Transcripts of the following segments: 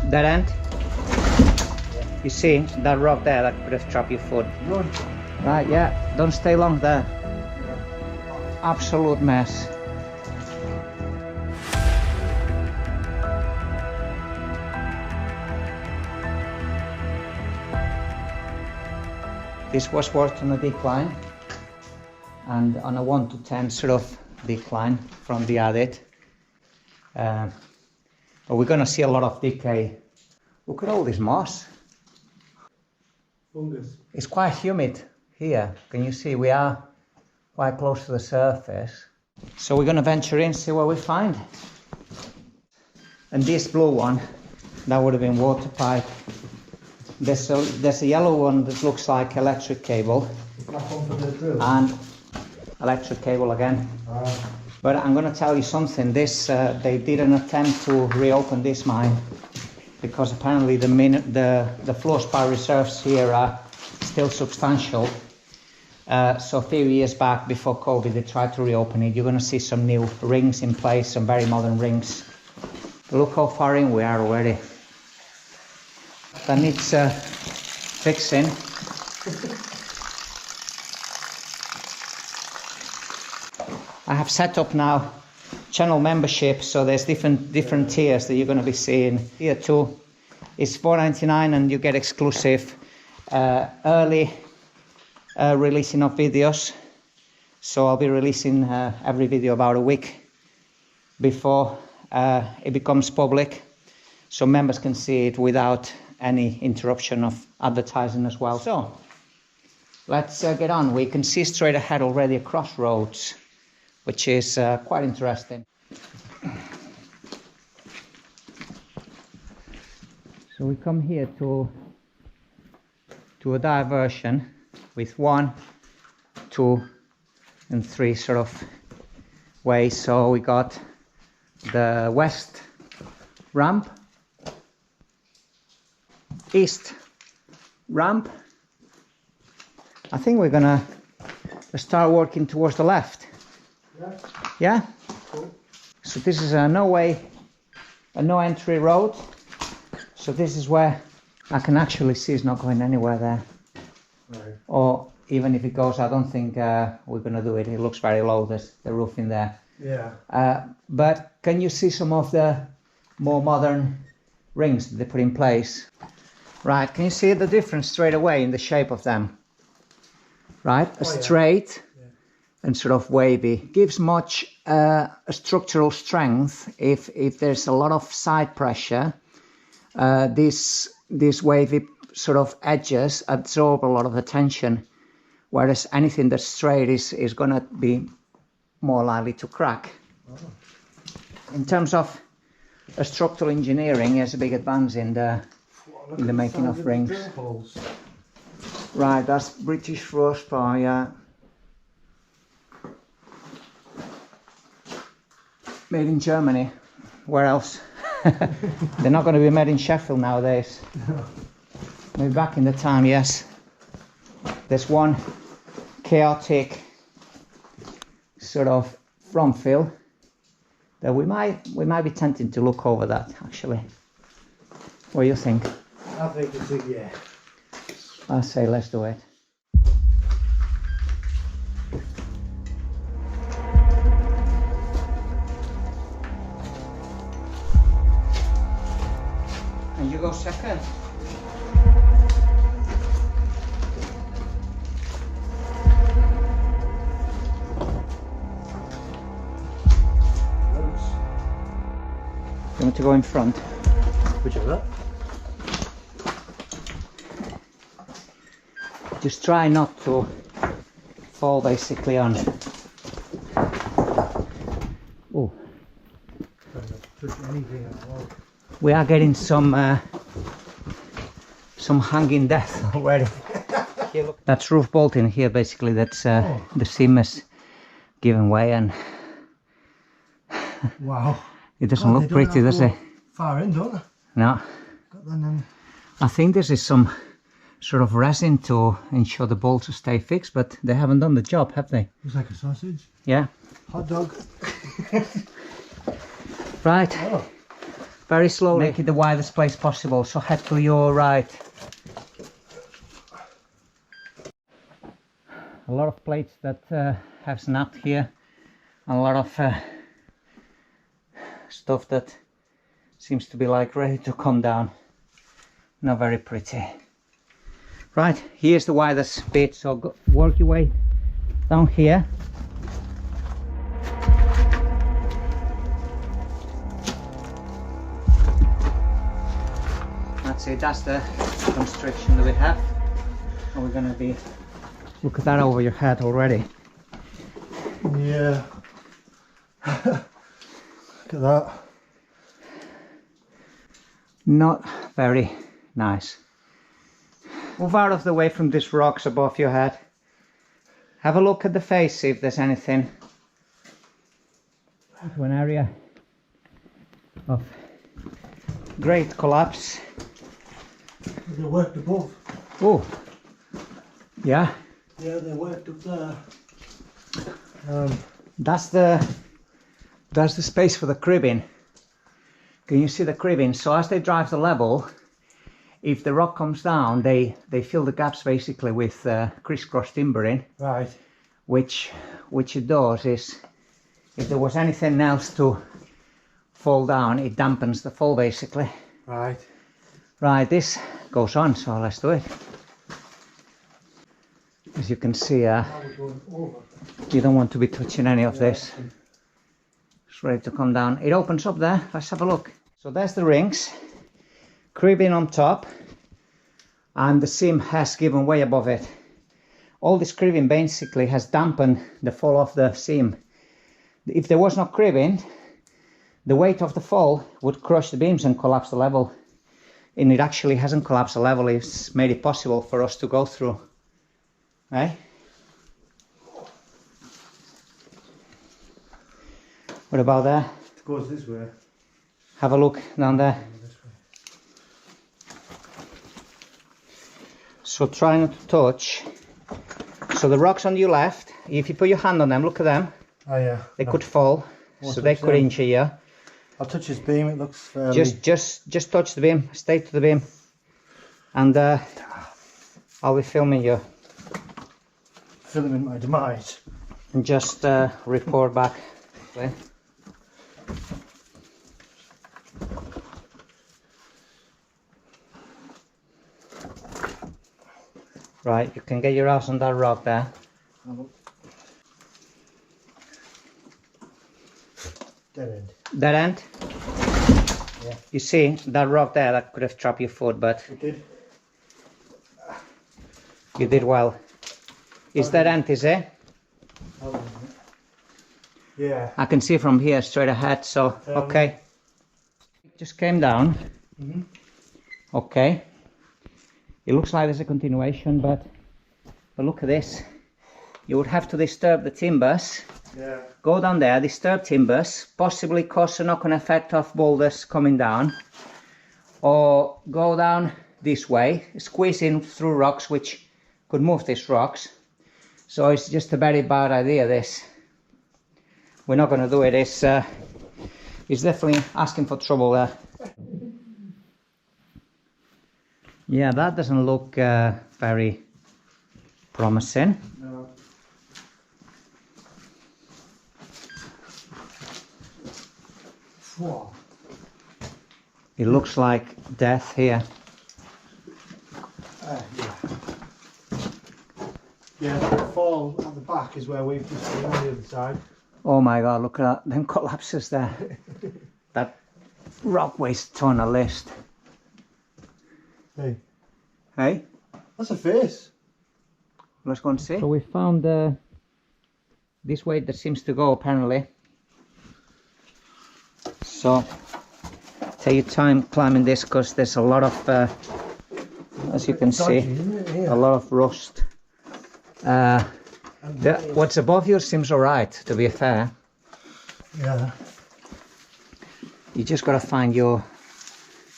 That end? You see that rock there that could have trapped your foot? Run. Right, yeah, don't stay long there. Absolute mess. This was worked on a decline and on a 1 to 10 sort of decline from the adit. But we're going to see a lot of decay. Look at all this moss. Fungus. It's quite humid here. Can you see we are quite close to the surface? So we're going to venture in, see what we find. And this blue one, that would have been water pipe. There's a yellow one that looks like electric cable. And electric cable again. But I'm going to tell you something. This they did an attempt to reopen this mine because apparently the fluorspar reserves here are still substantial. So a few years back, before COVID, they tried to reopen it. You're going to see some new rings in place, some very modern rings. Look how far in we are already. That needs fixing. I have set up now channel membership, so there's different tiers that you're going to be seeing. Tier 2 is $4.99 and you get exclusive early releasing of videos. So I'll be releasing every video about a week before it becomes public, so members can see it without any interruption of advertising as well. So let's get on. We can see straight ahead already a crossroads, which is quite interesting. So we come here to a diversion with 1, 2 and 3 sort of ways. So we got the west ramp, east ramp. I think we're gonna start working towards the left. Yeah? Cool. So this is a no entry road. So this is where I can actually see it's not going anywhere there. Right. Or even if it goes, I don't think we're gonna do it. It looks very low, there's the roof in there. Yeah. But can you see some of the more modern rings that they put in place? Right, can you see the difference straight away in the shape of them? Right, a straight and sort of wavy. Gives much structural strength if there's a lot of side pressure. These wavy sort of edges absorb a lot of the tension, whereas anything that's straight is going to be more likely to crack. In terms of structural engineering, there's a big advance in the making of rings. Right, that's British fluorspar, yeah. Made in Germany. Where else? They're not going to be made in Sheffield nowadays. Maybe back in the time, yes. There's one chaotic sort of front fill that we might be tempted to look over that actually. What do you think? I think it's a yeah. I say let's do it. And you go second. You want to go in front? Whichever. Just try not to fall basically on. Oh. We are getting some hanging death already. That's roof bolting here basically, that's the seam is giving way and wow. It doesn't look pretty, does it? Far in, don't they? No. I think this is some sort of resin to ensure the bolts stay fixed, but they haven't done the job, have they? Looks like a sausage. Yeah. Hot dog. Right. Oh. Very slowly. Make it the widest place possible, so head to your right. A lot of plates that have snapped here, and a lot of stuff that seems to be like ready to come down. Not very pretty. Right, here's the widest bit, so go, work your way down here. That's it, that's the constriction that we have. And we're gonna be, look at that over your head already. Yeah. Look at that. Not very nice. Move out of the way from these rocks above your head. Have a look at the face, see if there's anything. Into an area of great collapse. They worked above. Oh, yeah. Yeah, they worked up there. That's the space for the cribbing. Can you see the cribbing? So as they drive the level, if the rock comes down, they fill the gaps basically with crisscross timbering. Right. Which it does is, if there was anything else to fall down, it dampens the fall basically. Right. Right, this goes on, so let's do it. As you can see, you don't want to be touching any of this. It's ready to come down. It opens up there. Let's have a look. So there's the rings, cribbing on top, and the seam has given way above it. All this cribbing basically has dampened the fall of the seam. If there was no cribbing, the weight of the fall would crush the beams and collapse the level. And it actually hasn't collapsed the level, it's made it possible for us to go through. Right? What about there? It goes this way. Have a look down there. So try not to touch. So the rocks on your left, if you put your hand on them, look at them. Oh yeah. They could fall, so they could injure you. I'll touch his beam, it looks fairly... Just touch the beam, stay to the beam. And I'll be filming you. Filming my demise. And just report back. Okay. Right, you can get your ass on that rock there. Dead end. Dead end? Yeah. You see, that rock there, that could have trapped your foot, but It did. you did well. Is that end, is it? Yeah. I can see from here straight ahead, so okay. Just came down. Mm-hmm. Okay. It looks like there's a continuation, but look at this. You would have to disturb the timbers. Yeah. Go down there, disturb timbers, possibly cause a knock-on effect of boulders coming down, or go down this way, squeeze in through rocks, which could move these rocks. So it's just a very bad idea, this. We're not going to do it. It's definitely asking for trouble there. Yeah, that doesn't look very promising. No. Whoa. It looks like death here. Yeah. Yeah, that fall at the back is where we've just been on the other side. Oh my god, look at that, them collapses there. That rock weighs a ton of list. Hey. Hey? That's a face. Let's go and see. So we found this way that seems to go apparently. So take your time climbing this because there's a lot of, as you can see, a lot of rust. What's above you seems alright, to be fair. Yeah. You just gotta find your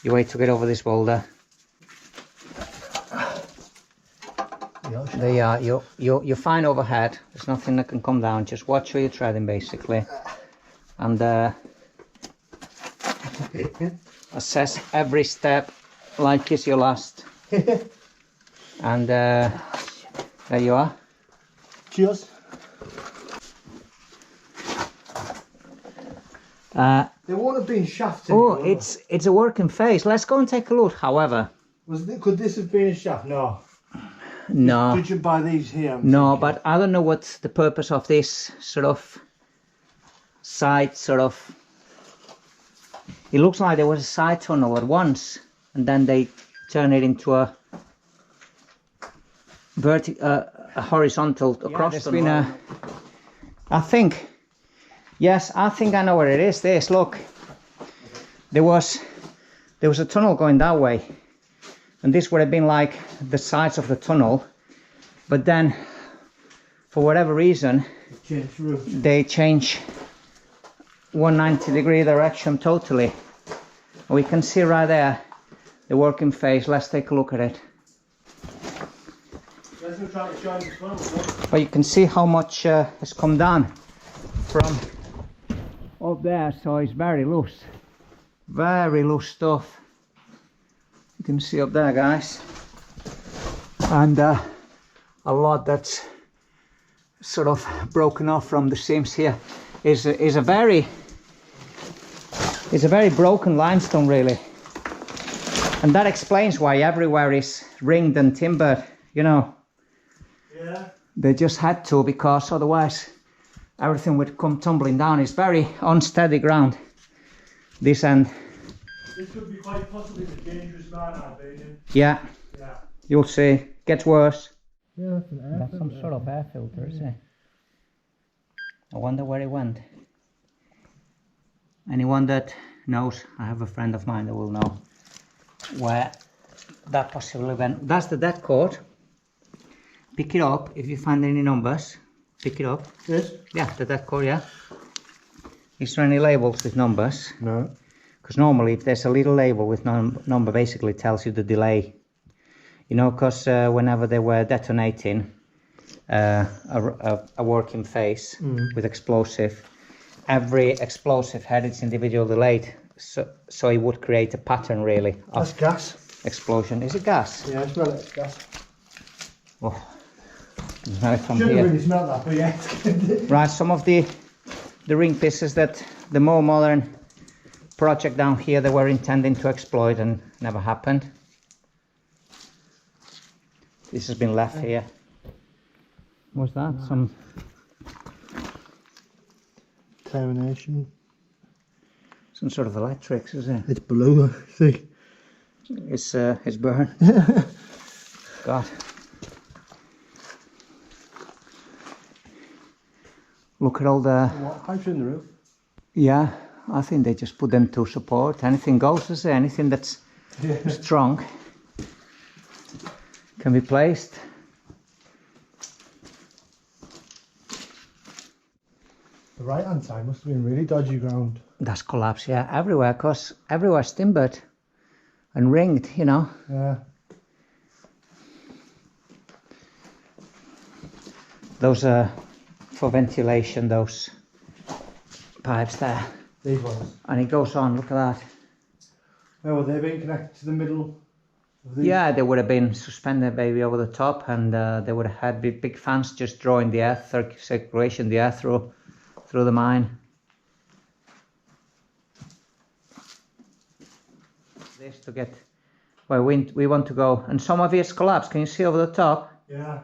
way to get over this boulder. There you are. You're fine overhead. There's nothing that can come down. Just watch where you're treading, basically. And assess every step like it's your last. And there you are. Cheers. There won't have been shafts in Oh, it, it's a working phase. Let's go and take a look. However, could this have been a shaft? No. no. Did you buy these here? No, but I don't know what's the purpose of this sort of side sort of. It looks like there was a side tunnel at once, and then they turn it into a horizontal across. There's been I think. Yes, I think I know what it is. This, look, there was a tunnel going that way, and this would have been like the sides of the tunnel, but then, for whatever reason, they change 190-degree direction totally. We can see right there the working phase. Let's take a look at it. But you can see how much has come down from up there, so it's very loose stuff. You can see up there, guys, and a lot that's sort of broken off from the seams here. Is a very broken limestone, really, and that explains why everywhere is ringed and timbered. You know, yeah, they just had to, because otherwise everything would come tumbling down. It's very unsteady ground, this end. This could be quite possibly the dangerous man, I think. Yeah. Yeah. You'll see. Gets worse. Yeah, that's an air That's some sort of air filter, isn't it? I wonder where it went. Anyone that knows, I have a friend of mine that will know where that possibly went. That's the dead cord. Pick it up if you find any numbers. Pick it up. Yes? Yeah, the dead cord, yeah. Is there any labels with numbers? No. Because normally if there's a little label with number, basically tells you the delay. You know, because whenever they were detonating a working phase with explosive, every explosive had its individual delay, so it would create a pattern, really, of That's gas. Explosion. Is it gas? Yeah, I smell it. It's gas. Oh, smell it from Shouldn't here. really smell that, but yeah. Right, some of the ring pieces that the more modern project down here they were intending to exploit and never happened. This has been left here. What's that? Some Termination. some sort of electrics, is it? It's blue, I think. It's burned. God. Look at all the. What pipes in the roof? Yeah, I think they just put them to support. Anything goes, is there? Anything that's strong can be placed. The right hand side must have been really dodgy ground. That's collapsed, yeah, everywhere, because everywhere's timbered and ringed, you know. Yeah. Those are for ventilation, those pipes there. These ones. And it goes on, look at that. Oh, well, they've been connected to the middle of these. Yeah, they would have been suspended maybe over the top, and they would have had big fans just drawing the air, circulation, the air through the mine. This to get where we want to go, and some of it's collapsed. Can you see over the top? Yeah.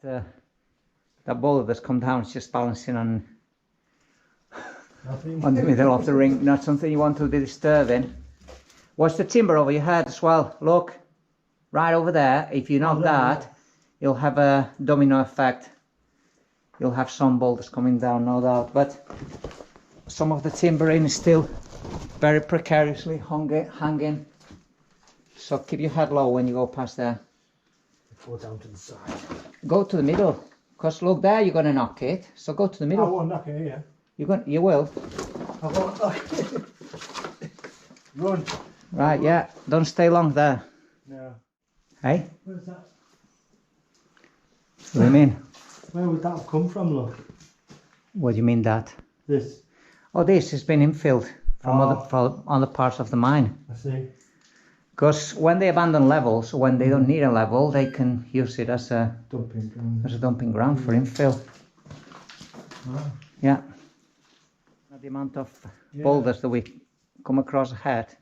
That boulder that's come down is just balancing on Nothing. the middle of the ring. Not something you want to be disturbing. Watch the timber over your head as well. Look, right over there. If you knock that, you'll have a domino effect. You'll have some boulders coming down, no doubt. But some of the timbering is still very precariously hanging. So keep your head low when you go past there. Fall down to the side. Go to the middle. Because look there, you're going to knock it. So go to the I middle. won't knock it here. You will. I won't knock it. Run. Right, yeah. Don't stay long there. No. Hey? Where's that? What do you mean? Where would that have come from, look? What do you mean that? This. Oh, this has been infilled from other parts of the mine. I see. Because when they abandon levels, when they don't need a level, they can use it as a dumping ground for infill. Wow. Yeah. The amount of boulders that we come across ahead.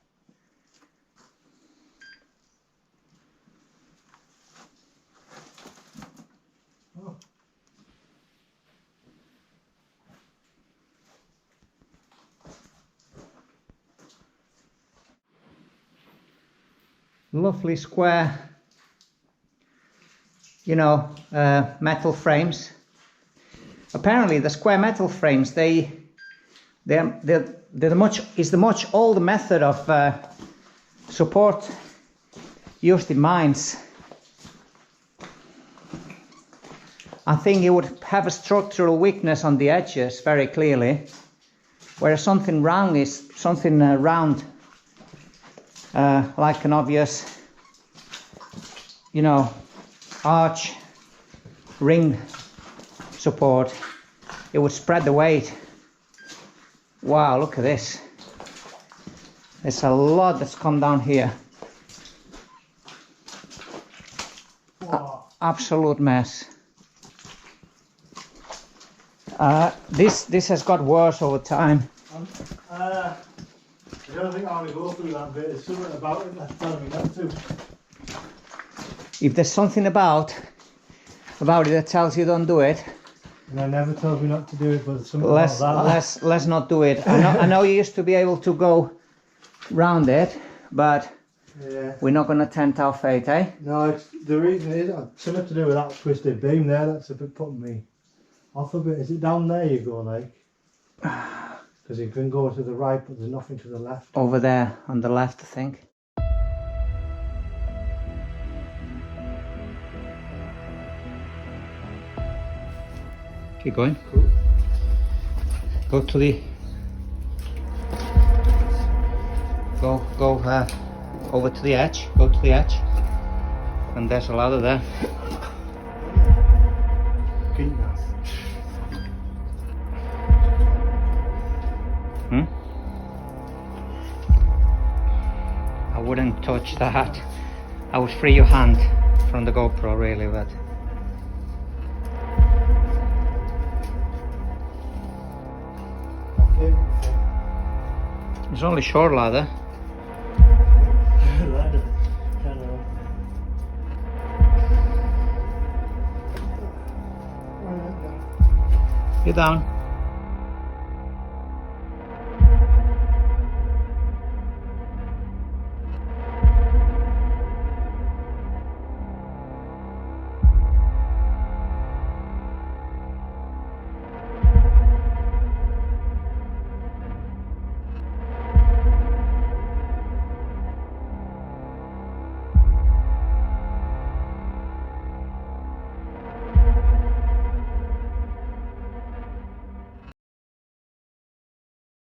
Oh. Lovely square, metal frames. Apparently, the square metal frames they're the much older method of support used in mines. I think it would have a structural weakness on the edges very clearly, whereas something round, like an obvious, arch ring support, it would spread the weight. Wow, look at this. There's a lot that's come down here. Absolute mess. This has got worse over time. I don't think I want to go through that bit. There's something about it that's telling me not to. If there's something about it that tells you don't do it, and I never told me not to do it, but something about that. Let's not do it. I know you used to be able to go round it, but we're not going to tempt our fate, eh? No, the reason is something to do with that twisted beam there. That's a bit putting me off a bit. Is it down there you go, like? Because you can go to the right, but there's nothing to the left. Over there, on the left, I think. Keep going. Cool. Go to the... Go over to the edge. Go to the edge. And there's a ladder there. Keep that. I wouldn't touch that. I would free your hand from the GoPro really, but it's only short ladder. You're down.